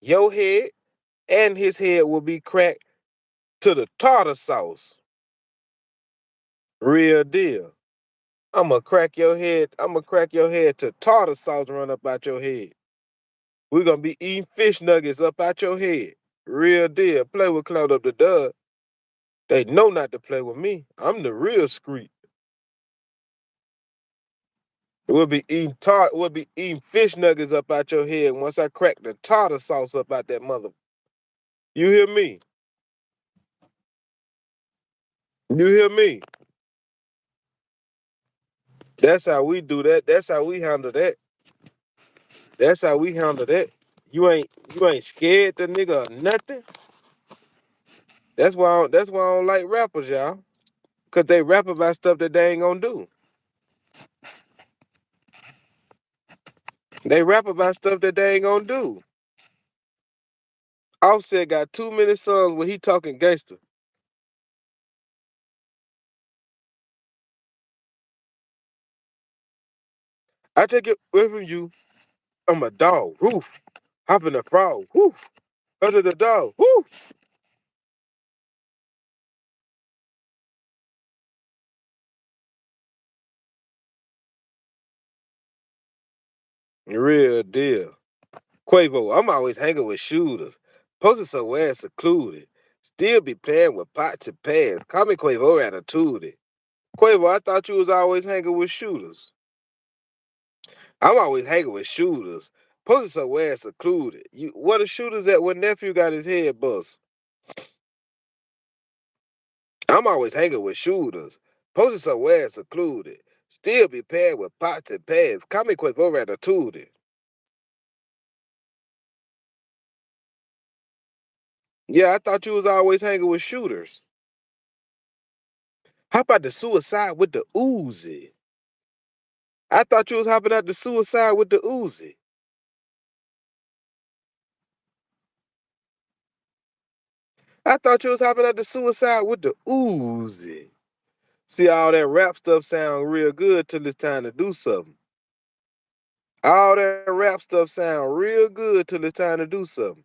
Your head and his head will be cracked to the tartar sauce. Real deal. I'ma crack your head. I'ma crack your head to tartar sauce run up out your head. We're gonna be eating fish nuggets up out your head. Real deal. Play with Cloud up the Dud. They know not to play with me. I'm the real street. We'll be eating fish nuggets up out your head once I crack the tartar sauce up out that mother. You hear me? You hear me? That's how we do that. That's how we handle that. That's how we handle that. You ain't scared the nigga or nothing. That's why I don't like rappers, y'all. Cause they rap about stuff that they ain't gonna do. They rap about stuff that they ain't gonna do. Offset got too many songs where he talking gangster. I take it away from you. I'm a dog. Roof. Hop in the frog. Woo. Under the dog. Woo. Real deal. Quavo, I'm always hanging with shooters. Posted somewhere secluded. Still be playing with pots and pans. Call me Quavo attitude. Quavo, I thought you was always hanging with shooters. I'm always hanging with shooters. Posted somewhere secluded. You what the shooters at when nephew got his head bust? I'm always hanging with shooters. Posted somewhere secluded. Still be paired with pots and pans. Call me Quavo attitude. Yeah, I thought you was always hanging with shooters. How about the suicide with the Uzi? I thought you was hopping out the suicide with the Uzi. I thought you was hopping out the suicide with the Uzi. See, all that rap stuff sound real good till it's time to do something. All that rap stuff sound real good till it's time to do something.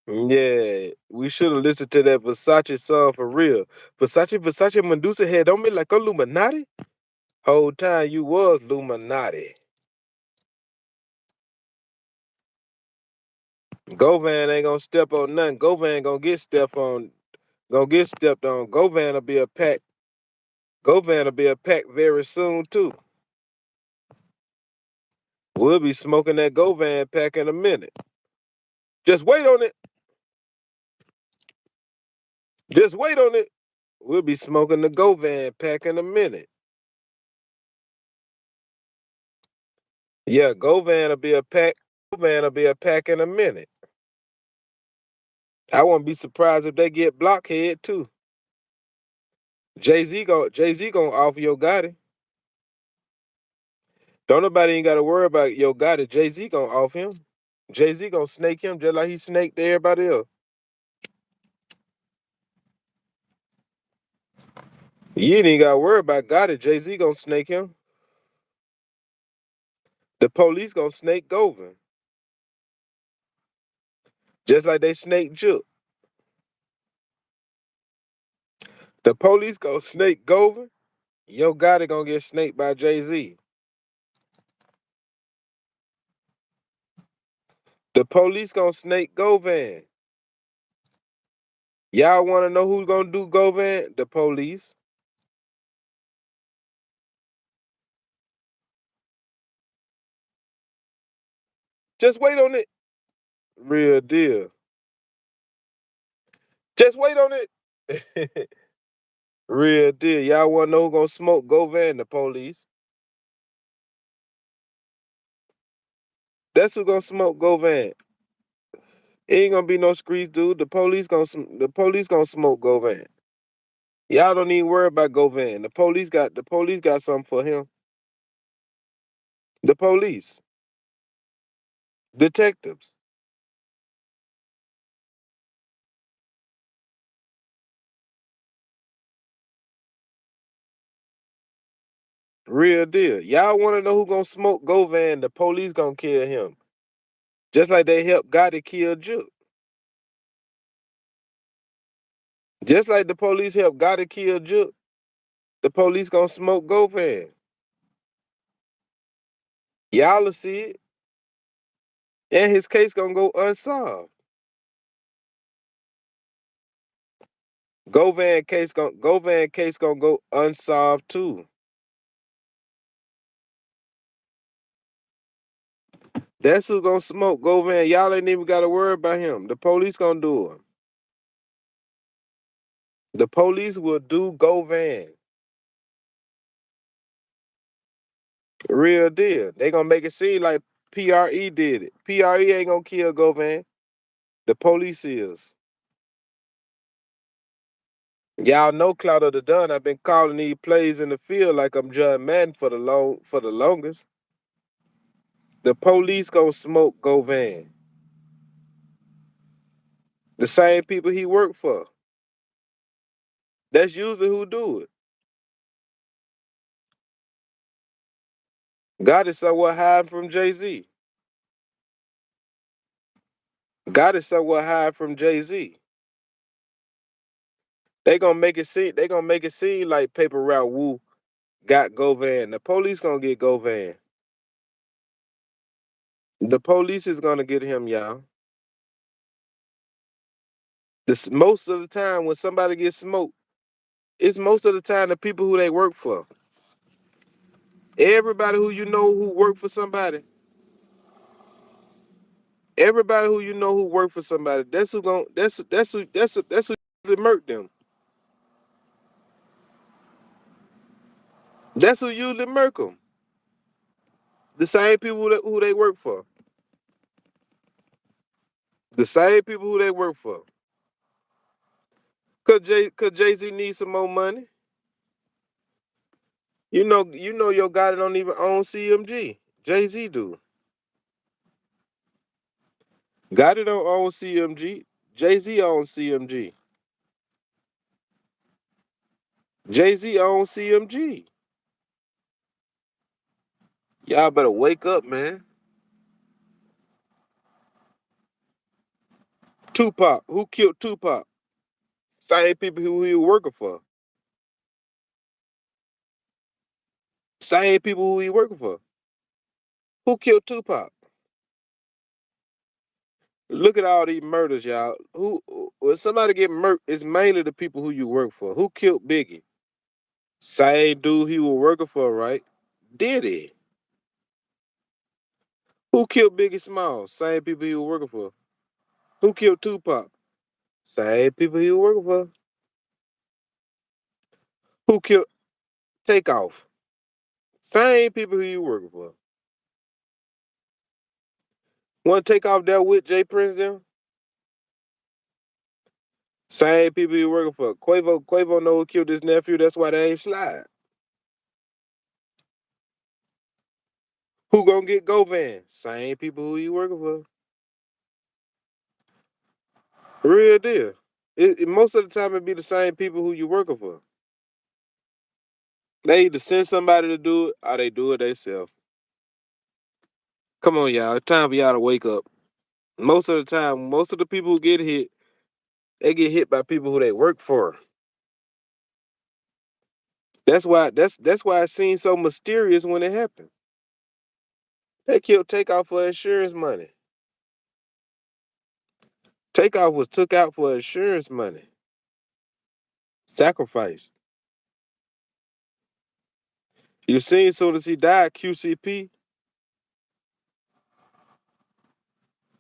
Yeah, we should have listened to that Versace song for real. Versace Medusa head on me like Illuminati. Whole time you was Illuminati. Govan ain't gonna step on nothing. Govan gonna get stepped on. Govan will be a pack very soon too. We'll be smoking that Govan pack in a minute. Just wait on it. Just wait on it. We'll be smoking the Govan pack in a minute. Yeah, Govan will be a pack. Govan will be a pack in a minute. I won't be surprised if they get blockhead too. Jay Z gonna offer Yo Gotti. Don't nobody ain't gotta worry about Yo Gotti. Jay Z gonna off him. Jay Z gonna snake him just like he snaked everybody else. You ain't even gotta worry about Gotti. Jay Z gonna snake him. The police gonna snake Govan. Just like they snake Juke. The police go snake Govan. Yo Gotti gonna get snaked by Jay-Z. The police gonna snake Govan. Y'all wanna know who's gonna do Govan? The police. Just wait on it. Real deal. Just wait on it. Real deal. Y'all wanna know who gonna smoke Govan? The police. That's who gonna smoke Govan. It ain't gonna be no streets, dude. The police gonna smoke Govan. Y'all don't even worry about Govan. The police got something for him. The police, detectives, real deal. Y'all want to know who gonna smoke Govan? The police gonna kill him, just like they helped Gotti kill Juke. Just like the police helped Gotti kill Juke, the police gonna smoke Govan. Y'all will see it, and his case gonna go unsolved. Govan case gonna go unsolved too. That's who gonna smoke Govan. Y'all ain't even gotta worry about him. The police gonna do it. The police will do Govan. Real deal. They gonna make it seem like PRE did it. PRE ain't gonna kill Govan. The police is. Y'all know Clout of the Dunn. I've been calling these plays in the field like I'm John Madden for the longest. The police gonna smoke Govan. The same people he worked for. That's usually who do it. God is somewhat hiding from Jay-Z. God is somewhat hiding from Jay-Z. They gonna make it seem like Paper Route Wu got Govan. The police gonna get Govan. The police is gonna get him, y'all. Most of the time when somebody gets smoked, it's most of the time the people who they work for. Everybody who you know who work for somebody, everybody who you know who work for somebody, that's who murk them. That's who usually murk them. The same people who they work for. The same people who they work for. Cause Jay Z needs some more money. You know your guy that don't even own CMG. Jay Z do. Gotti don't own CMG. Jay Z owns CMG. Jay Z owns CMG. Y'all better wake up, man. Tupac. Who killed Tupac? Same people who he was working for. Same people who he working for. Who killed Tupac? Look at all these murders, y'all. Who when somebody get murdered, it's mainly the people who you work for. Who killed Biggie? Same dude he was working for, right? Did he? Who killed Biggie Smalls? Same people he was working for. Who killed Tupac? Same people he was working for. Who killed Takeoff? Same people who you working for. Want to take off there with J Prince them? Same people you working for. Quavo know who killed his nephew. That's why they ain't slide. Who gonna get Govan? Same people who you working for. Real deal. Most of the time it be the same people who you working for. They either send somebody to do it or they do it themselves. Come on, y'all. It's time for y'all to wake up. Most of the time, most of the people who get hit, they get hit by people who they work for. That's why it seemed so mysterious when it happened. They killed Takeoff for insurance money. Takeoff was took out for insurance money. Sacrifice. You seen as soon as he died, QCP.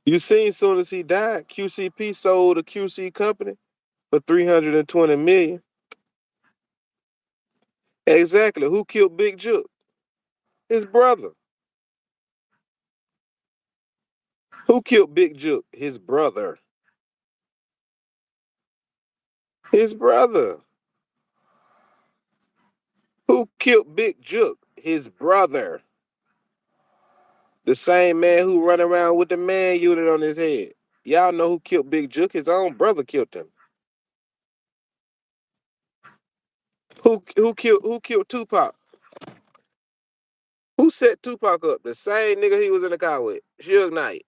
You seen as soon as he died, QCP sold a QC company for 320 million. Exactly. Who killed Big Jook? His brother. Who killed Big Jook? His brother. His brother. Who killed Big Jook? His brother. The same man who run around with the man unit on his head. Y'all know who killed Big Jook? His own brother killed him. Who killed Tupac? Who set Tupac up? The same nigga he was in the car with. Suge Knight.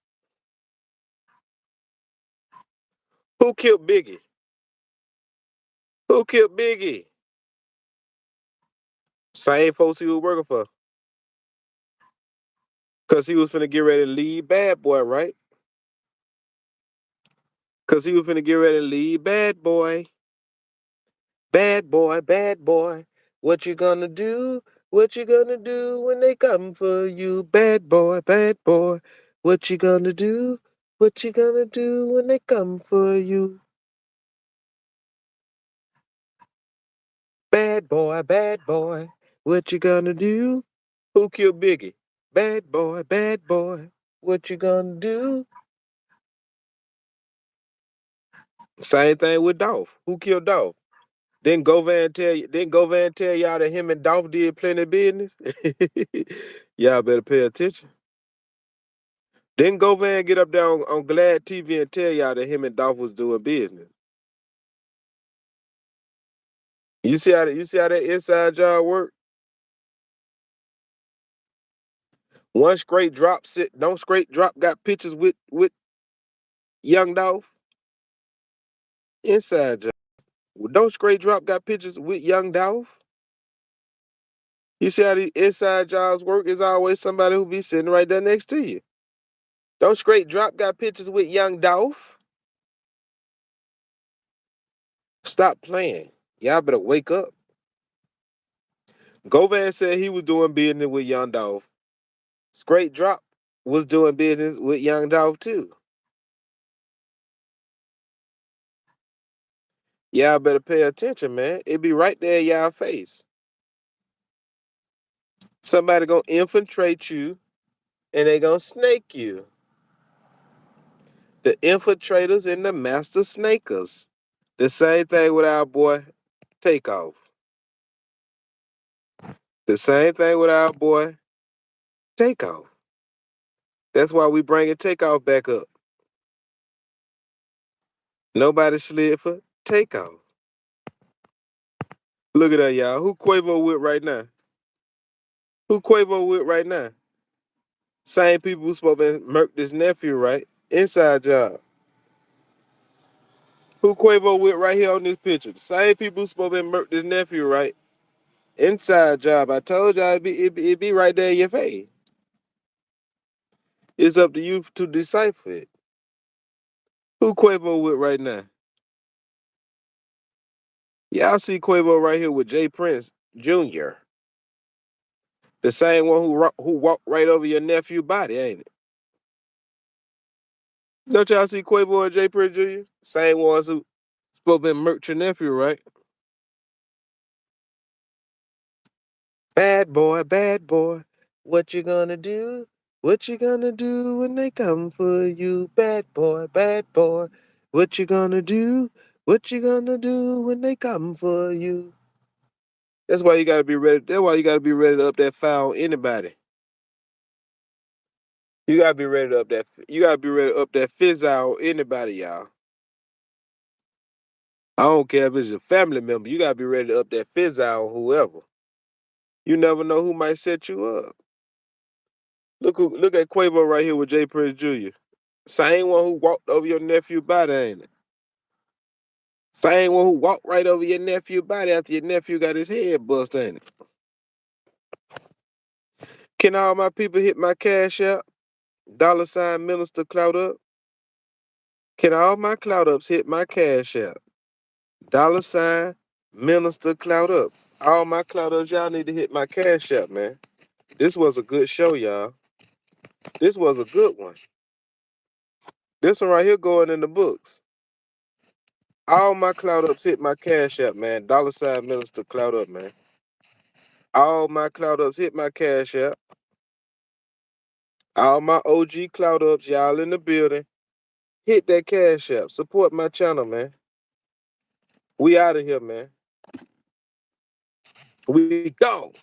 Who killed Biggie? Who killed Biggie? Same folks he was working for. Cause he was finna get ready to leave Bad Boy, right? Cause he was finna get ready to leave Bad Boy. Bad boy, bad boy. What you gonna do? What you gonna do when they come for you? Bad boy, bad boy. What you gonna do? What you gonna do when they come for you? Bad boy, bad boy. What you gonna do? Who killed Biggie? Bad boy, bad boy. What you gonna do? Same thing with Dolph. Who killed Dolph? Didn't Govan tell y'all that him and Dolph did plenty of business? Y'all better pay attention. Didn't Govan get up there on Glad TV and tell y'all that him and Dolph was doing business? You see how that inside job work? One straight drop sit, don't straight drop got pictures with young Dolph. Inside job. Don't straight drop got pictures with young Dolph. You see how the inside jobs work? It's always somebody who be sitting right there next to you. Don't straight drop got pictures with young Dolph. Stop playing. Y'all better wake up. Govan said he was doing business with young Dolph. Straight drop was doing business with young Dolph too. Y'all better pay attention, man. It be right there in y'all face. Somebody gonna infiltrate you and they gonna snake you. The infiltrators and the master snakers. The same thing with our boy Takeoff. The same thing with our boy Takeoff. That's why we bringing Takeoff back up. Nobody slid for Takeoff. Look at that, y'all. Who Quavo with right now? Who Quavo with right now? Same people who supposed to murk this nephew, right? Inside job. Who Quavo with right here on this picture? The same people who supposed to murk this nephew, right? Inside job. I told y'all it be right there in your face. It's up to you to decipher it. Who Quavo with right now? Y'all see Quavo right here with J Prince Jr. The same one who walked right over your nephew body, ain't it? Don't y'all see Quavo and J Prince Jr.? Same ones who supposed to murk your nephew, right? Bad boy, bad boy. What you gonna do? What you gonna do when they come for you? Bad boy, bad boy. What you gonna do? What you gonna do when they come for you? That's why you gotta be ready. That's why you gotta be ready to up that foul on anybody. You gotta be ready to up that. You gotta be ready to up that fizz out on anybody, y'all. I don't care if it's your family member. You gotta be ready to up that fizz out on whoever. You never know who might set you up. Look at Quavo right here with J Prince Jr. Same one who walked over your nephew body, ain't it? Same one who walked right over your nephew's body after your nephew got his head bust in it. Can all my people hit my cash app? $ Minister Clout Up. Can all my Clout Ups hit my cash app? $ Minister Clout Up. All my Clout Ups, y'all need to hit my cash app, man. This was a good show, y'all. This was a good one. This one right here going in the books. All my Clout Ups hit my cash app, man. $ Minister Clout Up, man. All my Clout Ups hit my cash app. All my OG Clout Ups, y'all in the building. Hit that cash app. Support my channel, man. We out of here, man. We go.